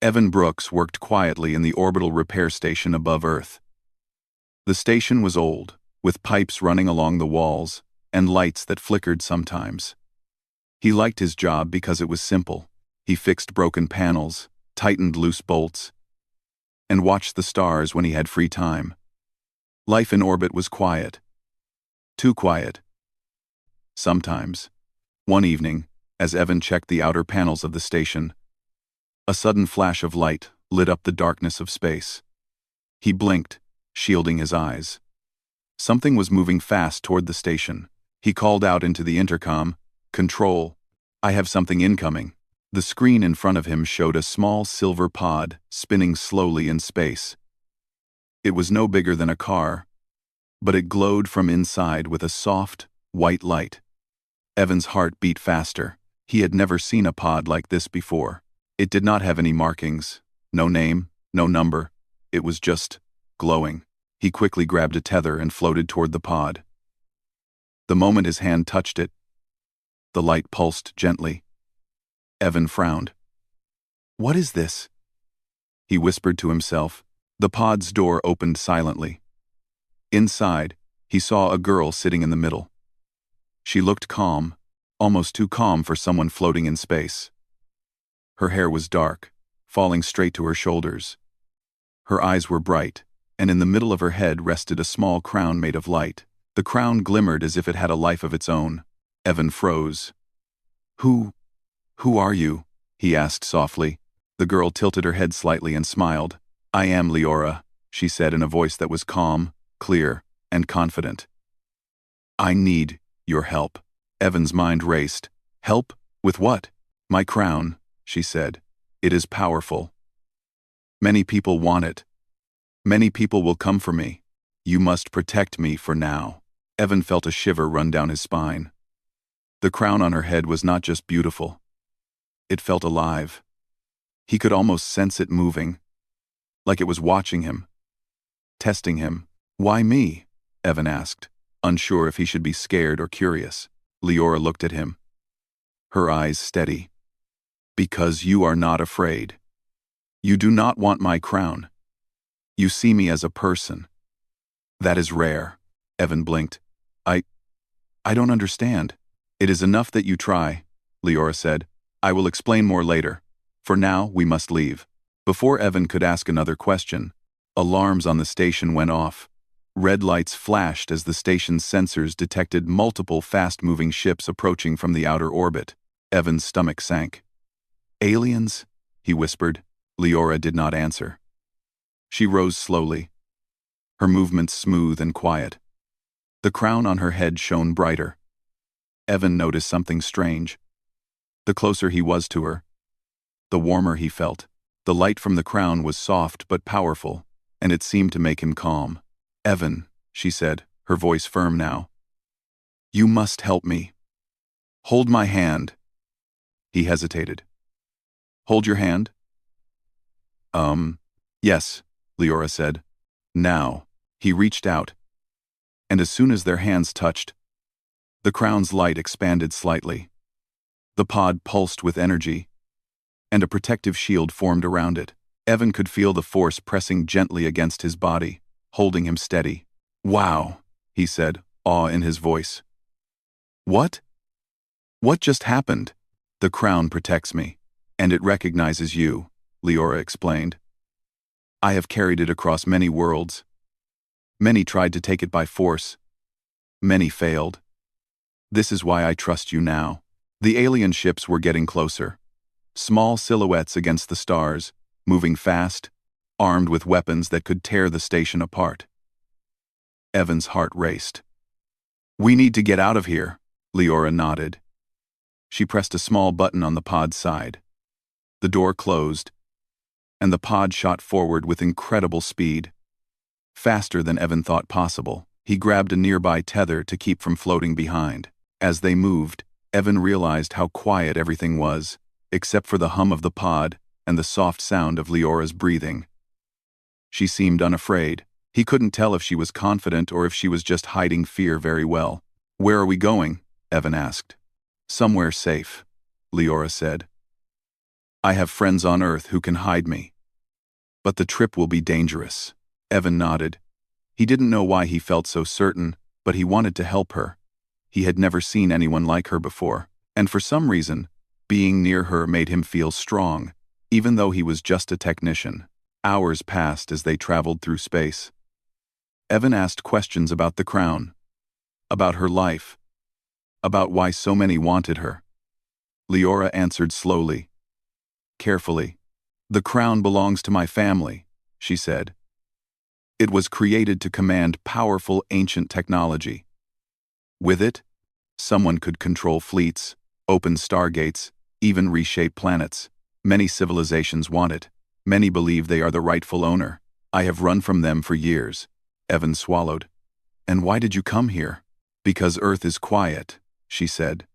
Evan Brooks worked quietly in the orbital repair station above Earth. The station was old, with pipes running along the walls and lights that flickered sometimes. He liked his job because it was simple. He fixed broken panels, tightened loose bolts, and watched the stars when he had free time. Life in orbit was quiet. Too quiet. Sometimes. One evening, as Evan checked the outer panels of the station, a sudden flash of light lit up the darkness of space. He blinked, shielding his eyes. Something was moving fast toward the station. He called out into the intercom, "Control, I have something incoming." The screen in front of him showed a small silver pod spinning slowly in space. It was no bigger than a car, but it glowed from inside with a soft, white light. Evan's heart beat faster. He had never seen a pod like this before. It did not have any markings, no name, no number. It was just glowing. He quickly grabbed a tether and floated toward the pod. The moment his hand touched it, the light pulsed gently. Evan frowned. "What is this?" he whispered to himself. The pod's door opened silently. Inside, he saw a girl sitting in the middle. She looked calm, almost too calm for someone floating in space. Her hair was dark, falling straight to her shoulders. Her eyes were bright, and in the middle of her head rested a small crown made of light. The crown glimmered as if it had a life of its own. Evan froze. Who are you?" he asked softly. The girl tilted her head slightly and smiled. "I am Leora," she said in a voice that was calm, clear, and confident. "I need your help." Evan's mind raced. "Help? With what?" "My crown," she said. "It is powerful. Many people want it. Many people will come for me. You must protect me for now." Evan felt a shiver run down his spine. The crown on her head was not just beautiful. It felt alive. He could almost sense it moving, like it was watching him, testing him. "Why me?" Evan asked, unsure if he should be scared or curious. Leora looked at him, her eyes steady. "Because you are not afraid. You do not want my crown. You see me as a person. That is rare." Evan blinked. I don't understand." "It is enough that you try," Leora said. "I will explain more later. For now, we must leave." Before Evan could ask another question, alarms on the station went off. Red lights flashed as the station's sensors detected multiple fast-moving ships approaching from the outer orbit. Evan's stomach sank. "Aliens?" he whispered. Leora did not answer. She rose slowly, her movements smooth and quiet. The crown on her head shone brighter. Evan noticed something strange. The closer he was to her, the warmer he felt. The light from the crown was soft but powerful, and it seemed to make him calm. "Evan," she said, her voice firm now. "You must help me. Hold my hand." He hesitated. "Hold your hand?" Yes," Leora said. "Now." He reached out, and as soon as their hands touched, the crown's light expanded slightly. The pod pulsed with energy, and a protective shield formed around it. Evan could feel the force pressing gently against his body, holding him steady. "Wow," he said, awe in his voice. What just happened?" "The crown protects me, and it recognizes you," Leora explained. "I have carried it across many worlds. Many tried to take it by force. Many failed. This is why I trust you now." The alien ships were getting closer. Small silhouettes against the stars, moving fast, armed with weapons that could tear the station apart. Evan's heart raced. "We need to get out of here," Leora nodded. She pressed a small button on the pod's side. The door closed, and the pod shot forward with incredible speed. Faster than Evan thought possible. He grabbed a nearby tether to keep from floating behind. As they moved, Evan realized how quiet everything was, except for the hum of the pod and the soft sound of Leora's breathing. She seemed unafraid. He couldn't tell if she was confident or if she was just hiding fear very well. "Where are we going?" Evan asked. "Somewhere safe," Leora said. I have friends on Earth who can hide me. But the trip will be dangerous. Evan nodded. He didn't know why he felt so certain, but he wanted to help her. He had never seen anyone like her before, and for some reason, being near her made him feel strong, even though he was just a technician. Hours passed as they traveled through space. Evan asked questions about the crown, about her life, about why so many wanted her. Leora answered slowly, carefully. The crown belongs to my family, she said. It was created to command powerful ancient technology. With it, someone could control fleets, open stargates, even reshape planets. Many civilizations want it. Many believe they are the rightful owner. I have run from them for years. Evan swallowed. And why did you come here? Because Earth is quiet, she said.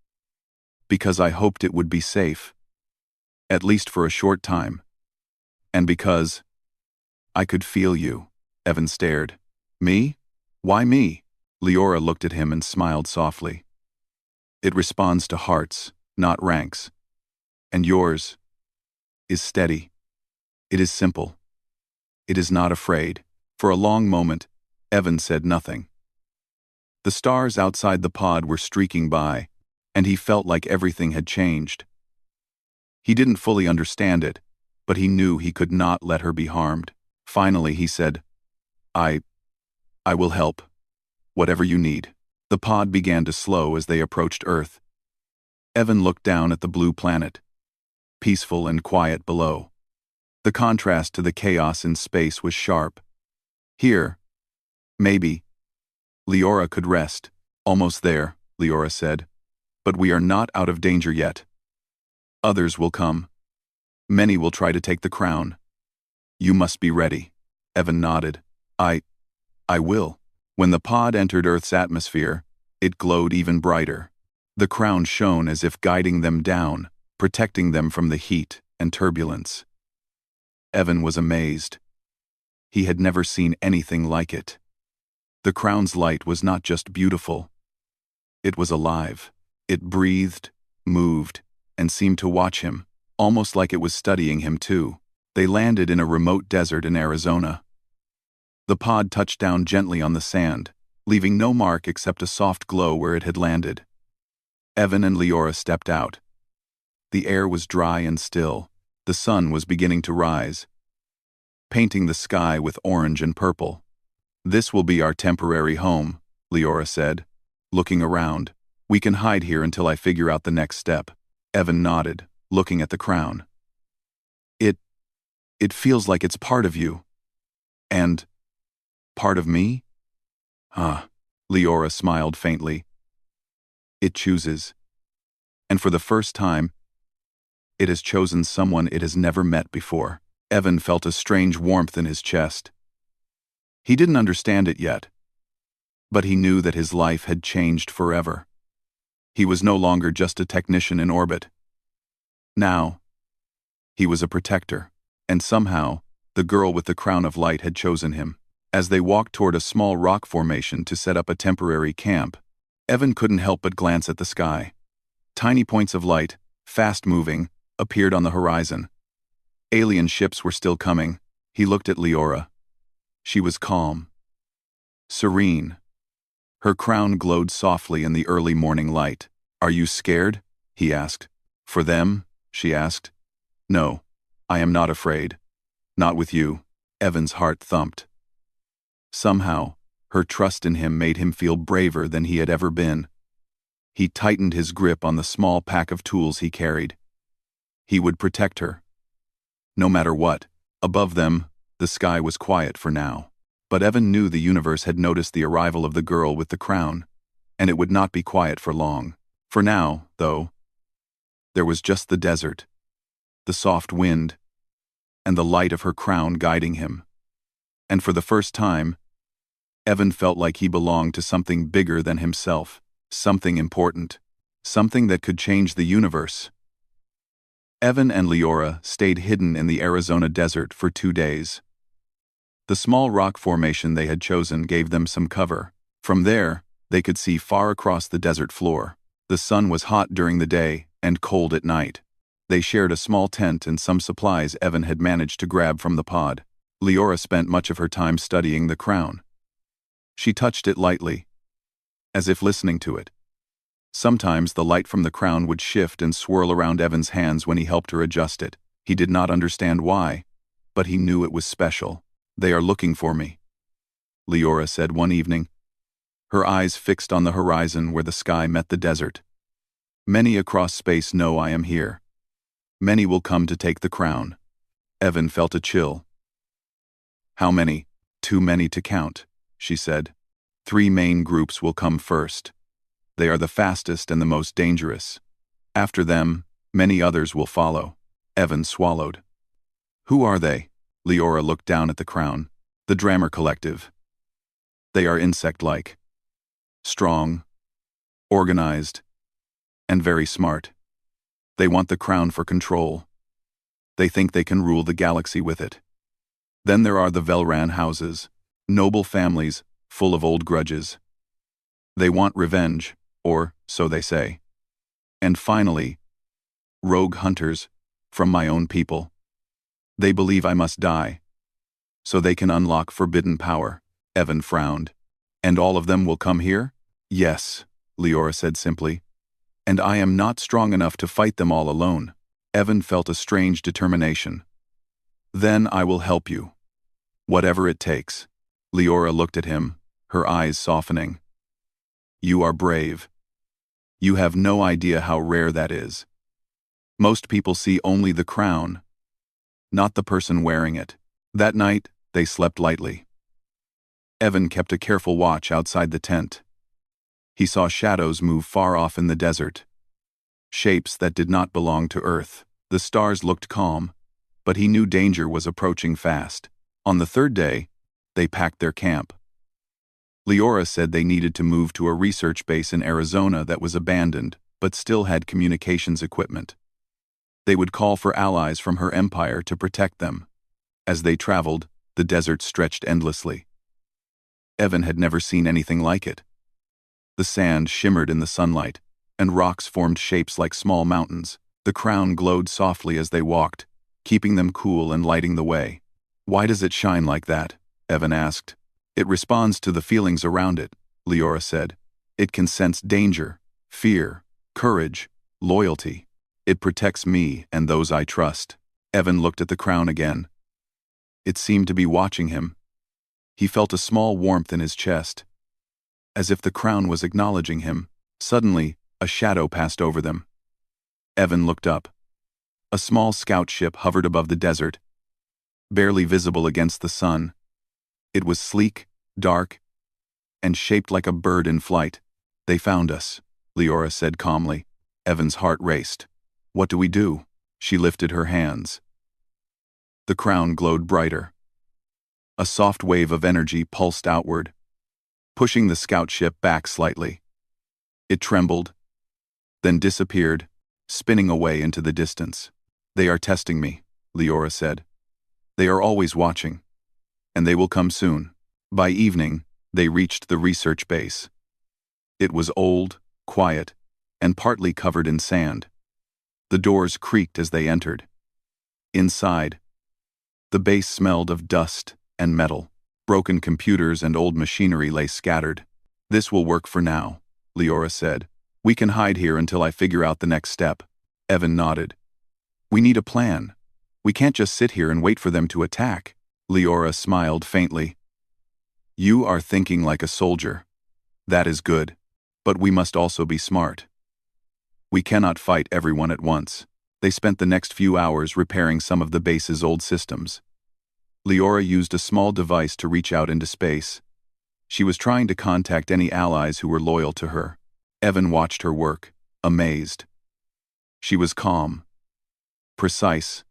Because I hoped it would be safe. At least for a short time. And because I could feel you. Evan stared. Me? Why me? Leora looked at him and smiled softly. It responds to hearts, not ranks. And yours is steady. It is simple. It is not afraid. For a long moment, Evan said nothing. The stars outside the pod were streaking by, and he felt like everything had changed. He didn't fully understand it, but he knew he could not let her be harmed. Finally, he said, I will help. Whatever you need. The pod began to slow as they approached Earth. Evan looked down at the blue planet, peaceful and quiet below. The contrast to the chaos in space was sharp. Here, maybe, Leora could rest. Almost there, Leora said. But we are not out of danger yet. Others will come. Many will try to take the crown. You must be ready. Evan nodded. I will. When the pod entered Earth's atmosphere, it glowed even brighter. The crown shone as if guiding them down, protecting them from the heat and turbulence. Evan was amazed. He had never seen anything like it. The crown's light was not just beautiful. It was alive. It breathed, moved, and seemed to watch him, almost like it was studying him too. They landed in a remote desert in Arizona. The pod touched down gently on the sand, leaving no mark except a soft glow where it had landed. Evan and Leora stepped out. The air was dry and still. The sun was beginning to rise, painting the sky with orange and purple. This will be our temporary home, Leora said, looking around. We can hide here until I figure out the next step. Evan nodded, looking at the crown. It feels like it's part of you. And part of me? Leora smiled faintly. It chooses. And for the first time, it has chosen someone it has never met before. Evan felt a strange warmth in his chest. He didn't understand it yet, but he knew that his life had changed forever. He was no longer just a technician in orbit. Now, he was a protector, and somehow, the girl with the crown of light had chosen him. As they walked toward a small rock formation to set up a temporary camp, Evan couldn't help but glance at the sky. Tiny points of light, fast-moving, appeared on the horizon. Alien ships were still coming. He looked at Leora. She was calm, serene. Her crown glowed softly in the early morning light. Are you scared? He asked. For them? She asked. No, I am not afraid. Not with you. Evan's heart thumped. Somehow, her trust in him made him feel braver than he had ever been. He tightened his grip on the small pack of tools he carried. He would protect her. No matter what. Above them, the sky was quiet for now. But Evan knew the universe had noticed the arrival of the girl with the crown, and it would not be quiet for long. For now, though, there was just the desert, the soft wind, and the light of her crown guiding him. And for the first time, Evan felt like he belonged to something bigger than himself, something important, something that could change the universe. Evan and Leora stayed hidden in the Arizona desert for 2 days. The small rock formation they had chosen gave them some cover. From there, they could see far across the desert floor. The sun was hot during the day and cold at night. They shared a small tent and some supplies Evan had managed to grab from the pod. Leora spent much of her time studying the crown. She touched it lightly, as if listening to it. Sometimes the light from the crown would shift and swirl around Evan's hands when he helped her adjust it. He did not understand why, but he knew it was special. "They are looking for me," Leora said one evening, her eyes fixed on the horizon where the sky met the desert. "Many across space know I am here. Many will come to take the crown." Evan felt a chill. "How many?" "Too many to count," she said. "3 main groups will come first. They are the fastest and the most dangerous. After them, many others will follow." Evan swallowed. "Who are they?" Leora looked down at the crown. "The Drammer Collective. They are insect-like. Strong, organized, and very smart. They want the crown for control. They think they can rule the galaxy with it. Then there are the Velran houses, noble families full of old grudges. They want revenge, or so they say. And finally, rogue hunters from my own people. They believe I must die, so they can unlock forbidden power." Evan frowned. "And all of them will come here?" "Yes," Leora said simply. "And I am not strong enough to fight them all alone." Evan felt a strange determination. "Then I will help you. Whatever it takes." Leora looked at him, her eyes softening. "You are brave. You have no idea how rare that is. Most people see only the crown, not the person wearing it." That night, they slept lightly. Evan kept a careful watch outside the tent. He saw shadows move far off in the desert, shapes that did not belong to Earth. The stars looked calm, but he knew danger was approaching fast. On the 3rd day, they packed their camp. Leora said they needed to move to a research base in Arizona that was abandoned, but still had communications equipment. They would call for allies from her empire to protect them. As they traveled, the desert stretched endlessly. Evan had never seen anything like it. The sand shimmered in the sunlight, and rocks formed shapes like small mountains. The crown glowed softly as they walked, keeping them cool and lighting the way. "Why does it shine like that?" Evan asked. "It responds to the feelings around it," Leora said. "It can sense danger, fear, courage, loyalty. It protects me and those I trust." Evan looked at the crown again. It seemed to be watching him. He felt a small warmth in his chest, as if the crown was acknowledging him. Suddenly, a shadow passed over them. Evan looked up. A small scout ship hovered above the desert, barely visible against the sun. It was sleek, dark, and shaped like a bird in flight. "They found us," Leora said calmly. Evan's heart raced. "What do we do?" She lifted her hands. The crown glowed brighter. A soft wave of energy pulsed outward, pushing the scout ship back slightly. It trembled, then disappeared, spinning away into the distance. "They are testing me," Leora said. "They are always watching, and they will come soon." By evening, they reached the research base. It was old, quiet, and partly covered in sand. The doors creaked as they entered. Inside, the base smelled of dust and metal. Broken computers and old machinery lay scattered. "This will work for now," Leora said. "We can hide here until I figure out the next step." Evan nodded. "We need a plan. We can't just sit here and wait for them to attack." Leora smiled faintly. "You are thinking like a soldier. That is good. But we must also be smart. We cannot fight everyone at once." They spent the next few hours repairing some of the base's old systems. Leora used a small device to reach out into space. She was trying to contact any allies who were loyal to her. Evan watched her work, amazed. She was calm, precise,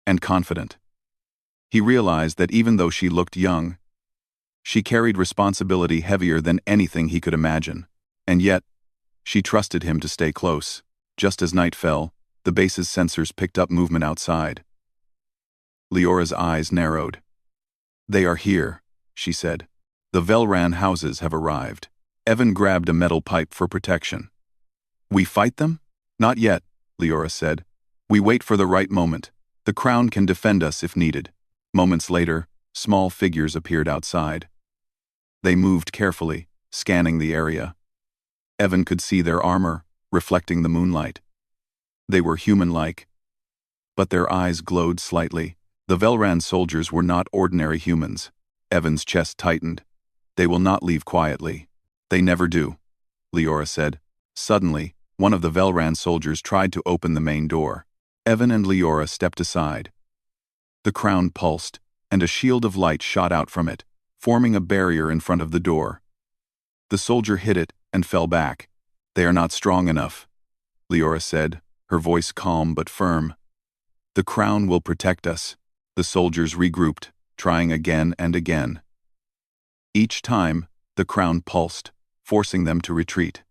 and confident. He realized that even though she looked young, she carried responsibility heavier than anything he could imagine. And yet, she trusted him to stay close. Just as night fell, the base's sensors picked up movement outside. Leora's eyes narrowed. "They are here," she said. "The Velran houses have arrived." Evan grabbed a metal pipe for protection. "We fight them?" "Not yet," Leora said. We wait for the right moment. The crown can defend us if needed. Moments later, small figures appeared outside. They moved carefully, scanning the area. Evan could see their armor, reflecting the moonlight. They were human-like, but their eyes glowed slightly. The Velran soldiers were not ordinary humans. Evan's chest tightened. They will not leave quietly. They never do, Leora said. Suddenly, one of the Velran soldiers tried to open the main door. Evan and Leora stepped aside. The crown pulsed, and a shield of light shot out from it, forming a barrier in front of the door. The soldier hit it and fell back. They are not strong enough, Leora said, her voice calm but firm. The crown will protect us. The soldiers regrouped, trying again and again. Each time, the crown pulsed, forcing them to retreat.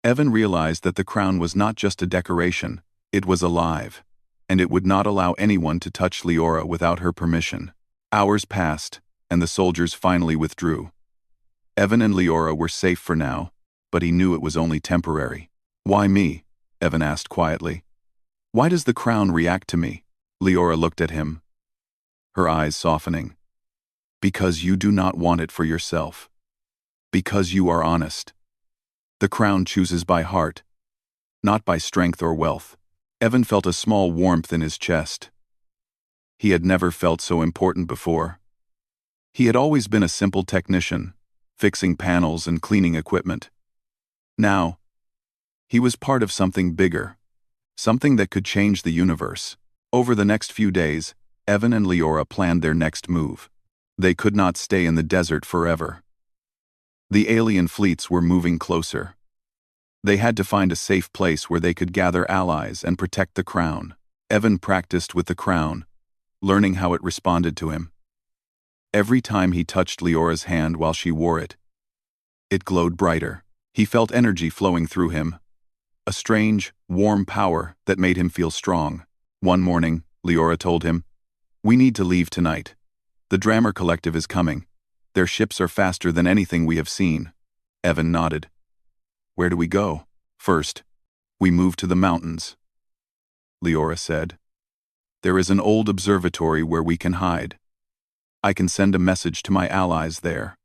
Evan realized that the crown was not just a decoration, it was alive, and it would not allow anyone to touch Leora without her permission. Hours passed, and the soldiers finally withdrew. Evan and Leora were safe for now, but he knew it was only temporary. Why me? Evan asked quietly. Why does the crown react to me? Leora looked at him, her eyes softening. Because you do not want it for yourself. Because you are honest. The crown chooses by heart, not by strength or wealth. Evan felt a small warmth in his chest. He had never felt so important before. He had always been a simple technician, fixing panels and cleaning equipment. Now, he was part of something bigger, something that could change the universe. Over the next few days, Evan and Leora planned their next move. They could not stay in the desert forever. The alien fleets were moving closer. They had to find a safe place where they could gather allies and protect the crown. Evan practiced with the crown, learning how it responded to him. Every time he touched Leora's hand while she wore it, it glowed brighter. He felt energy flowing through him, a strange, warm power that made him feel strong. One morning, Leora told him, "We need to leave tonight. The Drammer Collective is coming. Their ships are faster than anything we have seen." Evan nodded. "Where do we go?" "First, we move to the mountains," Leora said. "There is an old observatory where we can hide. I can send a message to my allies there.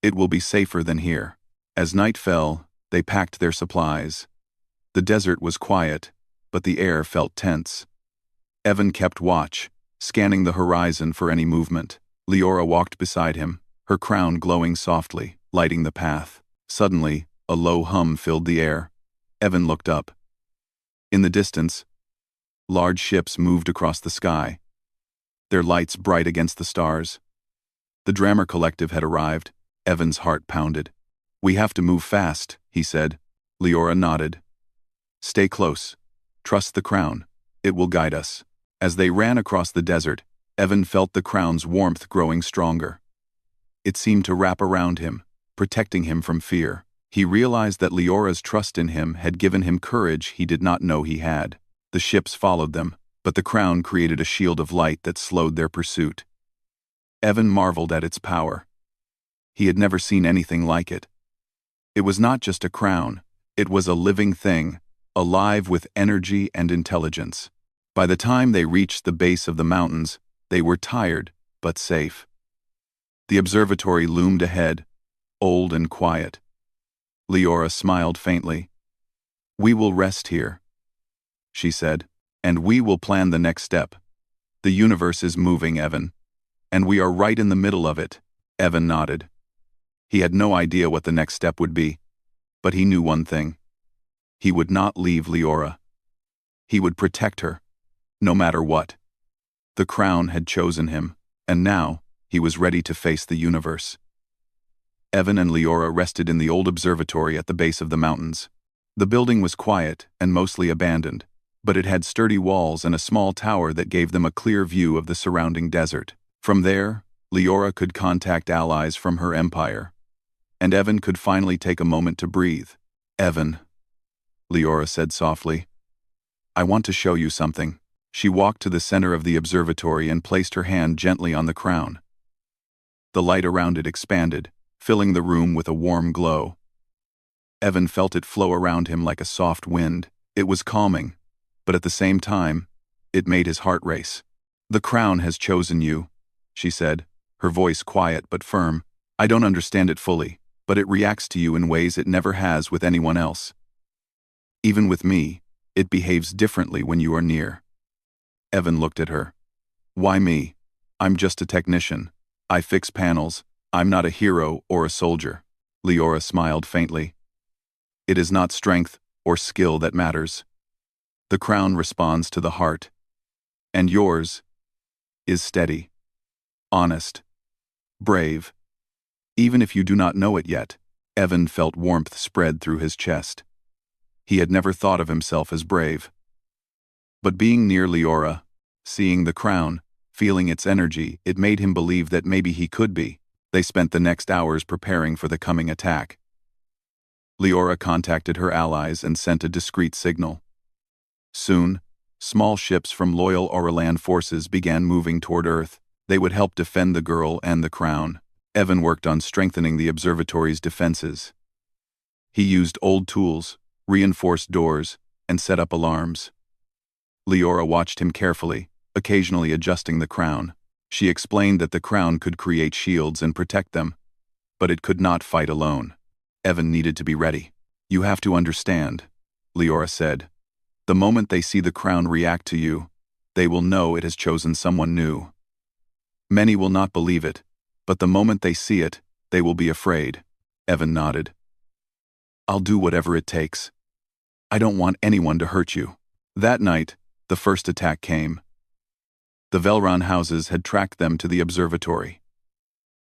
It will be safer than here." As night fell, they packed their supplies. The desert was quiet, but the air felt tense. Evan kept watch, scanning the horizon for any movement. Leora walked beside him, her crown glowing softly, lighting the path. Suddenly, a low hum filled the air. Evan looked up. In the distance, large ships moved across the sky, their lights bright against the stars. The Drammer Collective had arrived. Evan's heart pounded. "We have to move fast," he said. Leora nodded. "Stay close. Trust the crown. It will guide us." As they ran across the desert, Evan felt the crown's warmth growing stronger. It seemed to wrap around him, protecting him from fear. He realized that Leora's trust in him had given him courage he did not know he had. The ships followed them, but the crown created a shield of light that slowed their pursuit. Evan marveled at its power. He had never seen anything like it. It was not just a crown, it was a living thing, alive with energy and intelligence. By the time they reached the base of the mountains, they were tired, but safe. The observatory loomed ahead, old and quiet. Leora smiled faintly. "We will rest here," she said, "and we will plan the next step. The universe is moving, Evan, and we are right in the middle of it." Evan nodded. He had no idea what the next step would be, but he knew one thing. He would not leave Leora. He would protect her, no matter what. The crown had chosen him, and now he was ready to face the universe. Evan and Leora rested in the old observatory at the base of the mountains. The building was quiet and mostly abandoned, but it had sturdy walls and a small tower that gave them a clear view of the surrounding desert. From there, Leora could contact allies from her empire, and Evan could finally take a moment to breathe. "Evan," Leora said softly, "I want to show you something." She walked to the center of the observatory and placed her hand gently on the crown. The light around it expanded, filling the room with a warm glow. Evan felt it flow around him like a soft wind. It was calming, but at the same time, it made his heart race. "The crown has chosen you," she said, her voice quiet but firm. "I don't understand it fully, but it reacts to you in ways it never has with anyone else. Even with me, it behaves differently when you are near." Evan looked at her. "Why me? I'm just a technician. I fix panels. I'm not a hero or a soldier." Leora smiled faintly. "It is not strength or skill that matters. The crown responds to the heart. And yours is steady, honest, brave. Even if you do not know it yet." Evan felt warmth spread through his chest. He had never thought of himself as brave. But being near Leora, seeing the crown, feeling its energy, it made him believe that maybe he could be. They spent the next hours preparing for the coming attack. Leora contacted her allies and sent a discreet signal. Soon, small ships from loyal Auraland forces began moving toward Earth. They would help defend the girl and the crown. Evan worked on strengthening the observatory's defenses. He used old tools, reinforced doors, and set up alarms. Leora watched him carefully, occasionally adjusting the crown. She explained that the crown could create shields and protect them, but it could not fight alone. Evan needed to be ready. "You have to understand," Leora said. "The moment they see the crown react to you, they will know it has chosen someone new. Many will not believe it, but the moment they see it, they will be afraid." Evan nodded. "I'll do whatever it takes. I don't want anyone to hurt you." That night, the first attack came. The Velron houses had tracked them to the observatory.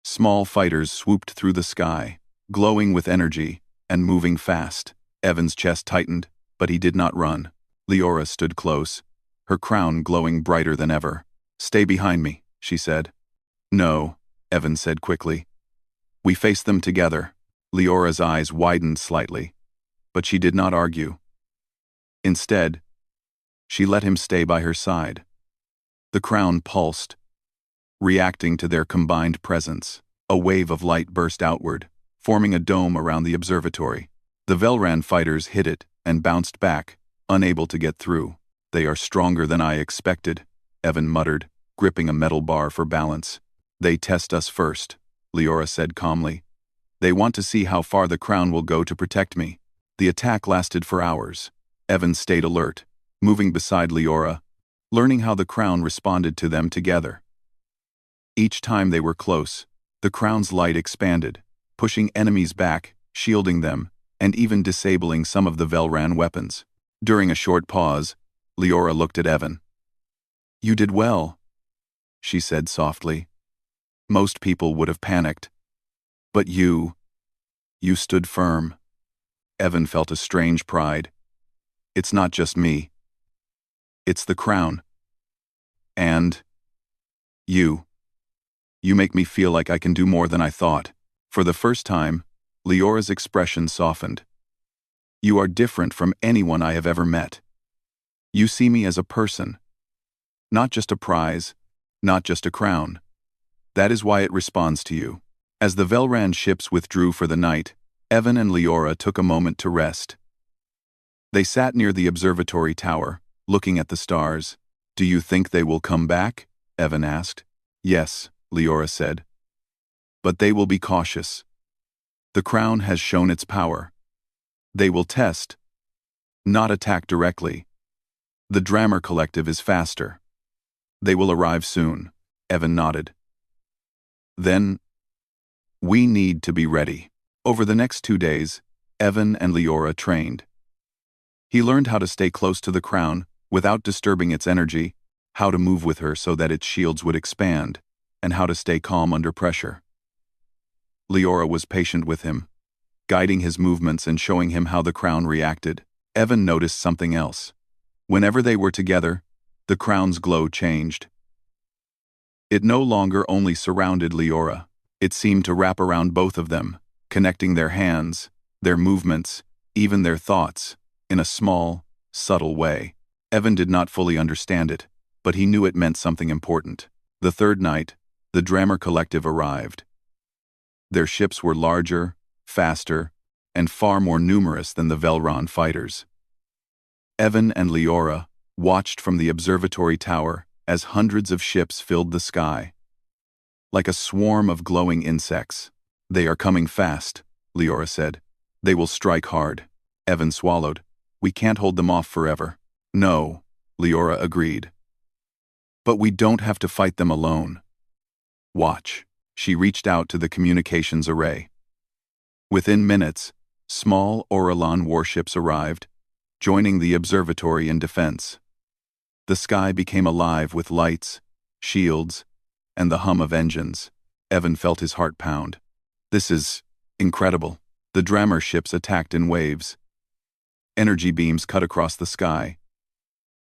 Small fighters swooped through the sky, glowing with energy and moving fast. Evan's chest tightened, but he did not run. Leora stood close, her crown glowing brighter than ever. "Stay behind me," she said. "No," Evan said quickly. "We face them together." Leora's eyes widened slightly, but she did not argue. Instead, she let him stay by her side. The crown pulsed, reacting to their combined presence. A wave of light burst outward, forming a dome around the observatory. The Velran fighters hit it and bounced back, unable to get through. "They are stronger than I expected," Evan muttered, gripping a metal bar for balance. "They test us first," Leora said calmly. "They want to see how far the crown will go to protect me." The attack lasted for hours. Evan stayed alert, moving beside Leora, learning how the crown responded to them together. Each time they were close, the crown's light expanded, pushing enemies back, shielding them, and even disabling some of the Velran weapons. During a short pause, Leora looked at Evan. "You did well," she said softly. "Most people would have panicked. But you stood firm." Evan felt a strange pride. "It's not just me. It's the crown. And you make me feel like I can do more than I thought." For the first time, Leora's expression softened. "You are different from anyone I have ever met. You see me as a person. Not just a prize, not just a crown. That is why it responds to you." As the Velran ships withdrew for the night, Evan and Leora took a moment to rest. They sat near the observatory tower, looking at the stars. "Do you think they will come back?" Evan asked. "Yes," Leora said. "But they will be cautious. The crown has shown its power. They will test, not attack directly. The Drammer Collective is faster. They will arrive soon." Evan nodded. "Then, we need to be ready." Over the next 2 days, Evan and Leora trained. He learned how to stay close to the crown without disturbing its energy, how to move with her so that its shields would expand, and how to stay calm under pressure. Leora was patient with him, guiding his movements and showing him how the crown reacted. Evan noticed something else. Whenever they were together, the crown's glow changed. It no longer only surrounded Leora. It seemed to wrap around both of them, connecting their hands, their movements, even their thoughts, in a small, subtle way. Evan did not fully understand it, but he knew it meant something important. The third night, the Drammer Collective arrived. Their ships were larger, faster, and far more numerous than the Velron fighters. Evan and Leora, watched from the observatory tower as hundreds of ships filled the sky. Like a swarm of glowing insects. "They are coming fast," Leora said. "They will strike hard." Evan swallowed. "We can't hold them off forever." "No," Leora agreed. "But we don't have to fight them alone. Watch." She reached out to the communications array. Within minutes, small Orlan warships arrived, joining the observatory in defense. The sky became alive with lights, shields, and the hum of engines. Evan felt his heart pound. "This is incredible." The Drammer ships attacked in waves. Energy beams cut across the sky.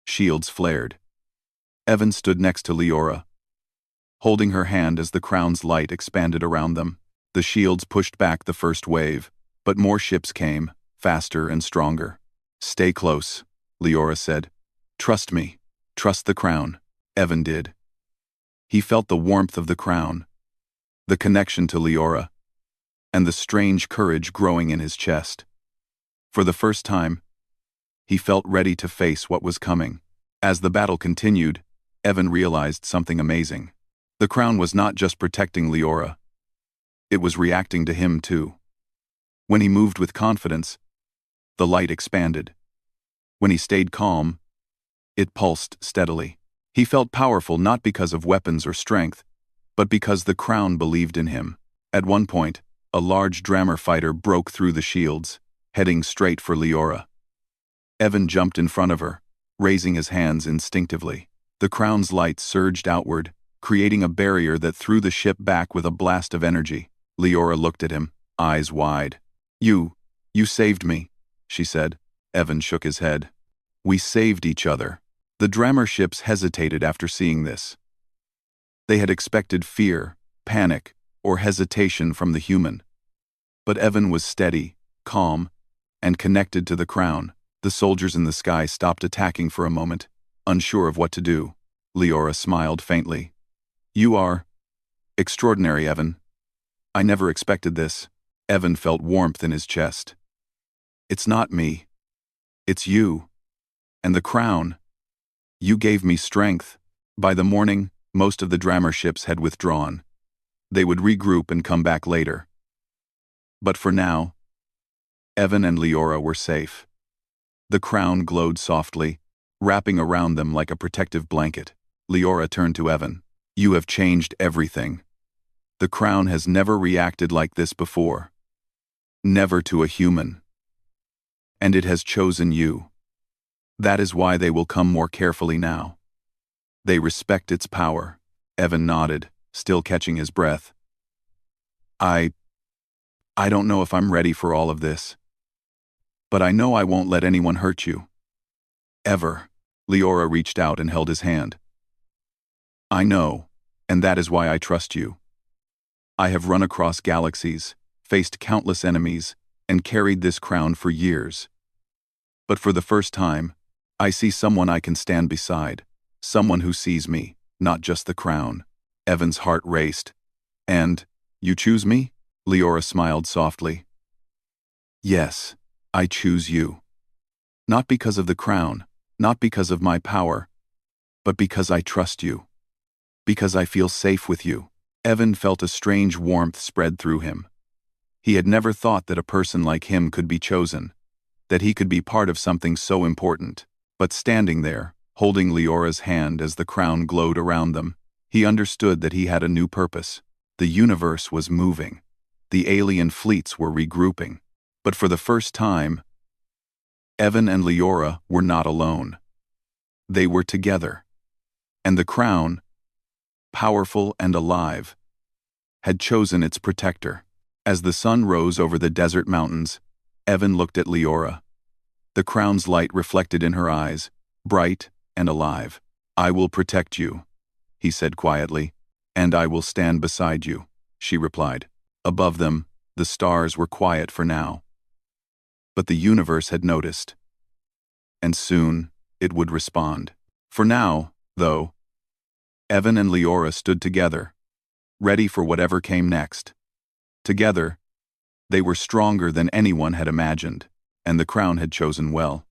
Shields flared. Evan stood next to Leora, holding her hand as the crown's light expanded around them. The shields pushed back the first wave, but more ships came, faster and stronger. "Stay close," Leora said. "Trust me. Trust the crown." Evan did. He felt the warmth of the crown, the connection to Leora, and the strange courage growing in his chest. For the first time, he felt ready to face what was coming. As the battle continued, Evan realized something amazing. The crown was not just protecting Leora. It was reacting to him too. When he moved with confidence, the light expanded. When he stayed calm, it pulsed steadily. He felt powerful not because of weapons or strength, but because the crown believed in him. At one point, a large Drammer fighter broke through the shields, heading straight for Leora. Evan jumped in front of her, raising his hands instinctively. The crown's light surged outward, creating a barrier that threw the ship back with a blast of energy. Leora looked at him, eyes wide. You saved me," she said. Evan shook his head. "We saved each other." The Drammer ships hesitated after seeing this. They had expected fear, panic, or hesitation from the human. But Evan was steady, calm, and connected to the crown. The soldiers in the sky stopped attacking for a moment, unsure of what to do. Leora smiled faintly. "You are extraordinary, Evan. I never expected this." Evan felt warmth in his chest. "It's not me. It's you. And the crown. You gave me strength." By the morning, most of the Drammer ships had withdrawn. They would regroup and come back later. But for now, Evan and Leora were safe. The crown glowed softly, wrapping around them like a protective blanket. Leora turned to Evan. "You have changed everything. The crown has never reacted like this before. Never to a human. And it has chosen you. That is why they will come more carefully now. They respect its power." Evan nodded, still catching his breath. I don't know if I'm ready for all of this. But I know I won't let anyone hurt you. Ever." Leora reached out and held his hand. "I know, and that is why I trust you. I have run across galaxies, faced countless enemies, and carried this crown for years. But for the first time, I see someone I can stand beside, someone who sees me, not just the crown." Evan's heart raced. "And, you choose me?" Leora smiled softly. "Yes, I choose you. Not because of the crown, not because of my power, but because I trust you. Because I feel safe with you." Evan felt a strange warmth spread through him. He had never thought that a person like him could be chosen, that he could be part of something so important. But standing there, holding Leora's hand as the crown glowed around them, he understood that he had a new purpose. The universe was moving. The alien fleets were regrouping. But for the first time, Evan and Leora were not alone. They were together. And the crown, powerful and alive, had chosen its protector. As the sun rose over the desert mountains, Evan looked at Leora. The crown's light reflected in her eyes, bright and alive. "I will protect you," he said quietly. "And I will stand beside you," she replied. Above them, the stars were quiet for now. But the universe had noticed. And soon, it would respond. For now, though, Evan and Leora stood together, ready for whatever came next. Together, they were stronger than anyone had imagined, and the crown had chosen well.